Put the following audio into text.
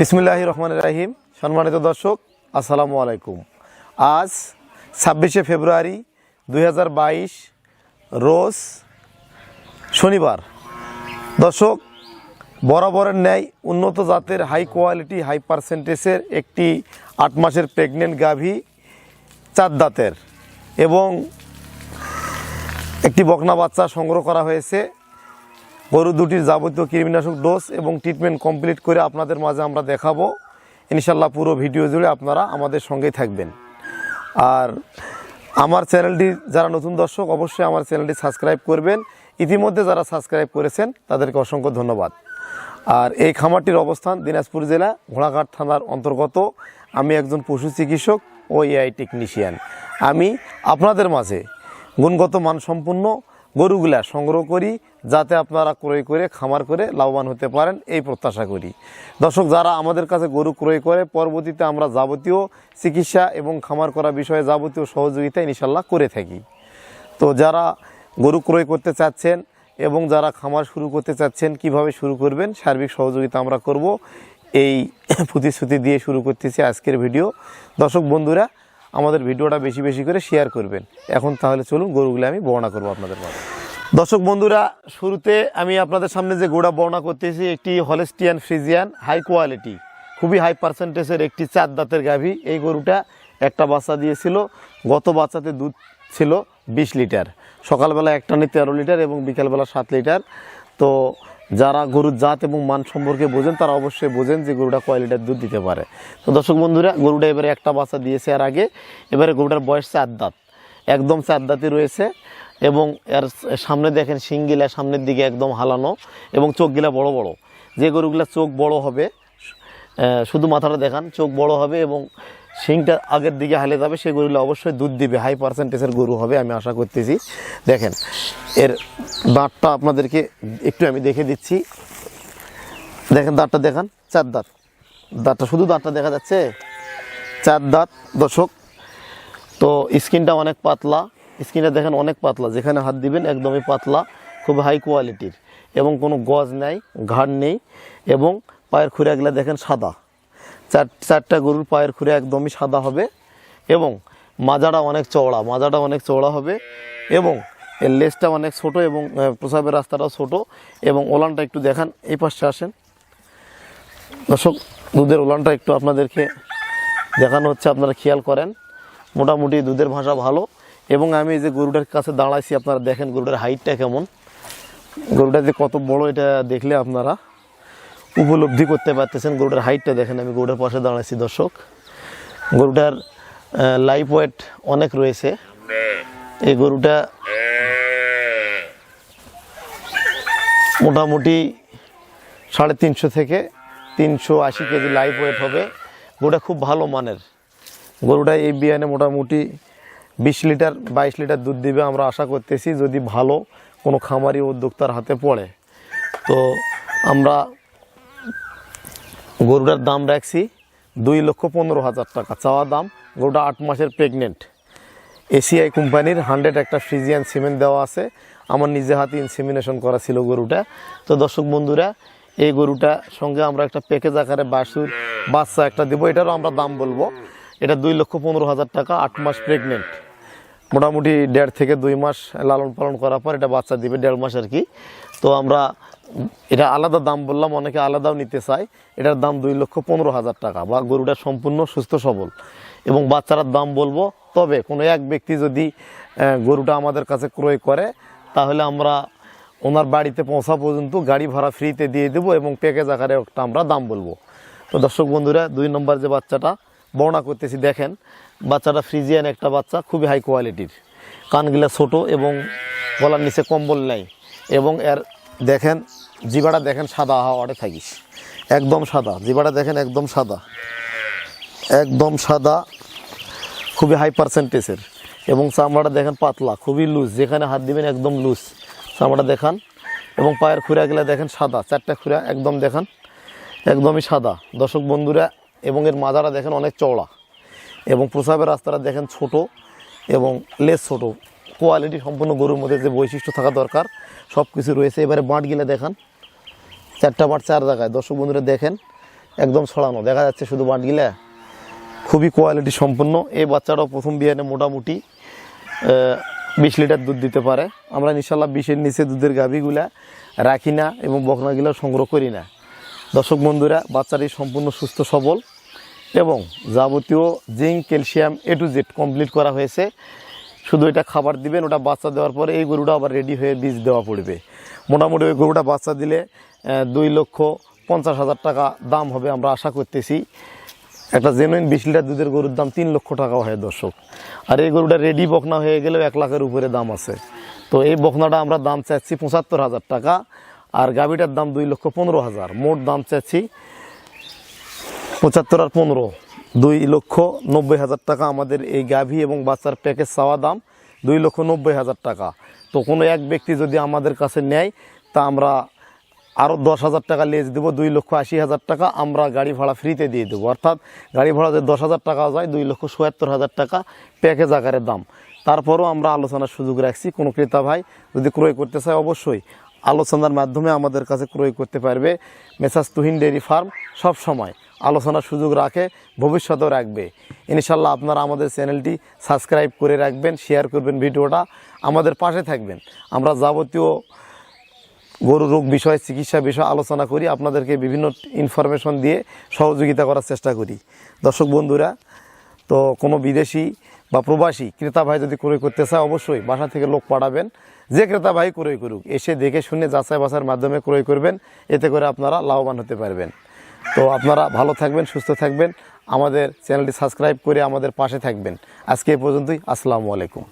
বিসমিল্লাহির রহমানির রহিম। সম্মানিত দর্শক, আসসালামু আলাইকুম। আজ 26শে ফেব্রুয়ারি 2022 রোজ শনিবার। দর্শক, বরাবরের ন্যায় উন্নত জাতের হাই কোয়ালিটি হাই পার্সেন্টেজের একটি 8 মাসের প্রেগনেন্ট গাভী, 4 দাঁতের এবং একটি বকনা বাচ্চা সংগ্রহ করা হয়েছে। গরু দুটির যাবতীয় কৃমিনাশক ডোজ এবং ট্রিটমেন্ট কমপ্লিট করে আপনাদের মাঝে আমরা দেখাবো। ইনশাল্লাহ পুরো ভিডিও জুড়ে আপনারা আমাদের সঙ্গেই থাকবেন। আর আমার চ্যানেলটি যারা নতুন দর্শক, অবশ্যই আমার চ্যানেলটি সাবস্ক্রাইব করবেন। ইতিমধ্যে যারা সাবস্ক্রাইব করেছেন তাদেরকে অসংখ্য ধন্যবাদ। আর এই খামারটির অবস্থান দিনাজপুর জেলা ঘোড়াঘাট থানার অন্তর্গত। আমি একজন পশু চিকিৎসক ও এআই টেকনিশিয়ান। আমি আপনাদের মাঝে গুণগত মানসম্পন্ন গরুগুলা সংগ্রহ করি, যাতে আপনারা ক্রয় করে খামার করে লাভবান হতে পারেন, এই প্রত্যাশা করি। দর্শক, যারা আমাদের কাছে গরু ক্রয় করে পরবর্তীতে আমরা যাবতীয় চিকিৎসা এবং খামার করা বিষয়ে যাবতীয় সহযোগিতা ইনশাল্লাহ করে থাকি। তো যারা গরু ক্রয় করতে চাচ্ছেন এবং যারা খামার শুরু করতে চাচ্ছেন, কিভাবে শুরু করবেন সার্বিক সহযোগিতা আমরা করব, এই প্রতিশ্রুতি দিয়ে শুরু করতেছি আজকের ভিডিও। দর্শক বন্ধুরা, আমাদের ভিডিওটা বেশি বেশি করে শেয়ার করবেন। এখন তাহলে চলুন গরুগুলো আমি বর্ণনা করবো আপনাদের মাঝে। দর্শক বন্ধুরা, শুরুতে আমি আপনাদের সামনে যে গরুটা বর্ণনা করতেছি, একটি হলস্টিয়ান ফ্রিজিয়ান হাই কোয়ালিটি খুবই হাই পার্সেন্টেজের একটি 4 দাঁতের গাভী। এই গরুটা একটা বাচ্চা দিয়েছিল। গত বাচ্চাতে দুধ ছিল 20 লিটার। সকালবেলা একটা টানে 13 লিটার এবং বিকালবেলা 7 লিটার। তো যারা গরুর জাত এবং মান সম্পর্কে বোঝেন তারা অবশ্যই বোঝেন যে গরুটা কয় লিটার দুধ দিতে পারে। তো দর্শক বন্ধুরা, গরুটা এবারে একটা বাচ্চা দিয়েছে আর আগে। এবারে গরুটার বয়স 4 দাঁত, একদম 4 দাঁতই রয়েছে। এবং এর সামনে দেখেন শিংগিলা সামনের দিকে একদম হালানো এবং চোখগুলা বড় বড়। যে গরুগুলা চোখ বড় হবে, শুধু মাথাটা দেখান, চোখ বড় হবে এবং শিংটা আগের দিকে হালে যাবে, সেই গরুগুলো অবশ্যই দুধ দিবে, হাই পার্সেন্টেজের গরু হবে আমি আশা করতেছি। দেখেন এর দাঁতটা আপনাদেরকে একটু আমি দেখে দিচ্ছি। দেখেন দাঁতটা দেখান, 4 দাঁত। দাঁতটা শুধু দাঁতটা দেখা যাচ্ছে, 4 দাঁত। দর্শক, তো স্কিনটা অনেক পাতলা, স্কিনটা দেখেন অনেক পাতলা, যেখানে হাত দিবেন একদমই পাতলা, খুব হাই কোয়ালিটির এবং কোনো গজ নাই, ঘাড় নেই এবং পায়ের খুঁড়াগুলো দেখেন সাদা। চারটা গরুর পায়ের খুঁড়ে একদমই সাদা হবে এবং মাজাটা অনেক চওড়া হবে এবং এর লেজটা অনেক ছোট এবং প্রসাবের রাস্তাটাও ছোট এবং ওলানটা একটু দেখান, এই পাশে আসেন। দর্শক, দুধের ওলানটা একটু আপনাদেরকে দেখানো হচ্ছে, আপনারা খেয়াল করেন। মোটামুটি দুধের ভাষা ভালো এবং আমি এই যে গরুটার কাছে দাঁড়াইছি, আপনারা দেখেন গরুটার হাইটটা কেমন, গরুটা যে কত বড় এটা দেখলে আপনারা উপলব্ধি করতে পারতেছেন। গরুটার হাইটটা দেখেন, আমি গরুটার পাশে দাঁড়াইছি। দর্শক, গরুটার লাইফ ওয়েট অনেক রয়েছে। এই গরুটা মোটামুটি 350 থেকে 380 কেজি লাইফ ওয়েট হবে। গরুটা খুব ভালো মানের। গরুটা এই বিয়ানে মোটামুটি 20 লিটার 22 লিটার দুধ দিবে আমরা আশা করতেছি, যদি ভালো কোনো খামারি উদ্যোক্তার হাতে পড়ে। তো আমরা গরুটার দাম রাখছি 2,15,000 টাকা চাওয়া দাম। গরুটা 8 মাসের প্রেগনেন্ট। এসিআই কোম্পানির 100 একটা ফ্রিজিয়ান সিমেন্ট দেওয়া আছে। আমার নিজে হাতে ইনসেমিনেশন করা ছিল গরুটা। তো দর্শক বন্ধুরা, এই গরুটা সঙ্গে আমরা একটা প্যাকেজ আকারে বাছুর বাচ্চা একটা দেবো, এটারও আমরা দাম বলবো। এটা 2,15,000 টাকা, 8 মাস প্রেগনেন্ট। মোটামুটি 1.5 থেকে 2 মাস লালন পালন করার পর এটা বাচ্চা দিবে, 1.5 মাস আর কি। তো আমরা এটা আলাদা দাম বললাম, অনেকে আলাদাও নিতে চায়। এটার দাম 2,15,000 টাকা, বা গরুটা সম্পূর্ণ সুস্থ সবল এবং বাচ্চাটার দাম বলবো। তবে কোনো এক ব্যক্তি যদি গরুটা আমাদের কাছে ক্রয় করে, তাহলে আমরা ওনার বাড়িতে পৌঁছা পর্যন্ত গাড়ি ভাড়া ফ্রিতে দিয়ে দেবো এবং প্যাকেজ আকারে একটা আমরা দাম বলবো। তো দর্শক বন্ধুরা, 2 নম্বর যে বাচ্চাটা বর্ণনা করতেছি, দেখেন বাচ্চাটা ফ্রিজিয়ান একটা বাচ্চা, খুবই হাই কোয়ালিটির। কানগুলা ছোট এবং গলার নিচে কম্বল নাই এবং এর দেখেন জিবাটা দেখেন সাদা, হাওয়াটে থাকিস একদম সাদা। জিবাটা দেখেন একদম সাদা, খুবই হাই পার্সেন্টেজের এবং চামড়াটা দেখেন পাতলা, খুবই লুজ, যেখানে হাত দিবেন একদম লুজ চামড়া দেখান। এবং পায়ের খুঁড়াগুলা দেখেন সাদা, 4টা খুঁড়া একদম দেখান, একদমই সাদা। দর্শক বন্ধুরা, এবং এর মাজাটা দেখেন অনেক চওড়া এবং প্রসাবের রাস্তাটা দেখেন ছোট এবং লেজ ছোট। কোয়ালিটি সম্পূর্ণ গরুর মধ্যে যে বৈশিষ্ট্য থাকা দরকার সব কিছু রয়েছে। এবারে বাঁটগুলা দেখান, 4টা বাঁট 4 জায়গায়। দর্শক বন্ধুরা দেখেন একদম ছড়ানো, দেখা যাচ্ছে শুধু বাটগুলা, খুবই কোয়ালিটি সম্পন্ন। এই বাচ্চাটাও প্রথম বিয়ানে মোটামুটি 20 লিটার দুধ দিতে পারে। আমরা ইনশাল্লাহ 20-এর নিচে দুধের গাভীগুলা রাখি না এবং বকনাগুলো সংগ্রহ করি না। দর্শক বন্ধুরা, বাচ্চাটি সম্পূর্ণ সুস্থ সবল এবং যাবতীয় zinc calcium A to Z complete করা হয়েছে। শুধু এটা খাবার দিবেন, ওটা বাচ্চা দেওয়ার পরে এই গরুটা আবার রেডি হয়ে বীজ দেওয়া পড়বে। মোটামুটি ওই গরুটা বাচ্চা দিলে 2,50,000 টাকা দাম হবে আমরা আশা করতেছি। একটা জেনুইন 20 লিটার দুধের গরুর দাম 3 লক্ষ টাকা হয় দর্শক। আর এই গরুটা রেডি বকনা হয়ে গেলেও 1 লাখের উপরে দাম আছে। তো এই বকনাটা আমরা দাম চাচ্ছি 75,000 টাকা, আর গাভীটার দাম 2,15,000। মোট দাম চাচ্ছি 75 আর 15, 2,90,000 টাকা আমাদের এই গাভী এবং বাচ্চার প্যাকেজ চাওয়া দাম 2,90,000 টাকা। তো কোনো এক ব্যক্তি যদি আমাদের কাছে নেয় তা আমরা আরও 10,000 টাকা লেজ দেবো, 2,80,000 টাকা আমরা গাড়ি ভাড়া ফ্রিতে দিয়ে দেবো। অর্থাৎ গাড়ি ভাড়া যদি 10,000 টাকা যায়, 2,77,000 টাকা প্যাকেজ আকারে দাম। তারপরও আমরা আলোচনার সুযোগ রাখছি। কোনো ক্রেতা ভাই যদি ক্রয় করতে চায় অবশ্যই আলোচনার মাধ্যমে আমাদের কাছে ক্রয় করতে পারবে। মেসার্স তুহিন ডেইরি ফার্ম সব সময় আলোচনার সুযোগ রাখে, ভবিষ্যতেও রাখবে ইনশাল্লাহ। আপনারা আমাদের চ্যানেলটি সাবস্ক্রাইব করে রাখবেন, শেয়ার করবেন ভিডিওটা, আমাদের পাশে থাকবেন। আমরা যাবতীয় গরু রোগ বিষয়ে, চিকিৎসা বিষয়ে আলোচনা করি, আপনাদেরকে বিভিন্ন ইনফরমেশন দিয়ে সহযোগিতা করার চেষ্টা করি। দর্শক বন্ধুরা, তো কোনো বিদেশি বা প্রবাসী ক্রেতা ভাই যদি ক্রয় করতে চায় অবশ্যই বাসা থেকে লোক পাঠাবেন। যে ক্রেতা ভাই ক্রয় করুক, এসে দেখে শুনে যাচাই বাছাইয়ের মাধ্যমে ক্রয় করবেন, এতে করে আপনারা লাভবান হতে পারবেন। তো আপনারা ভালো থাকবেন, সুস্থ থাকবেন, আমাদের চ্যানেলটি সাবস্ক্রাইব করে আমাদের পাশে থাকবেন। আজকে এ পর্যন্তই। আসসালামু আলাইকুম।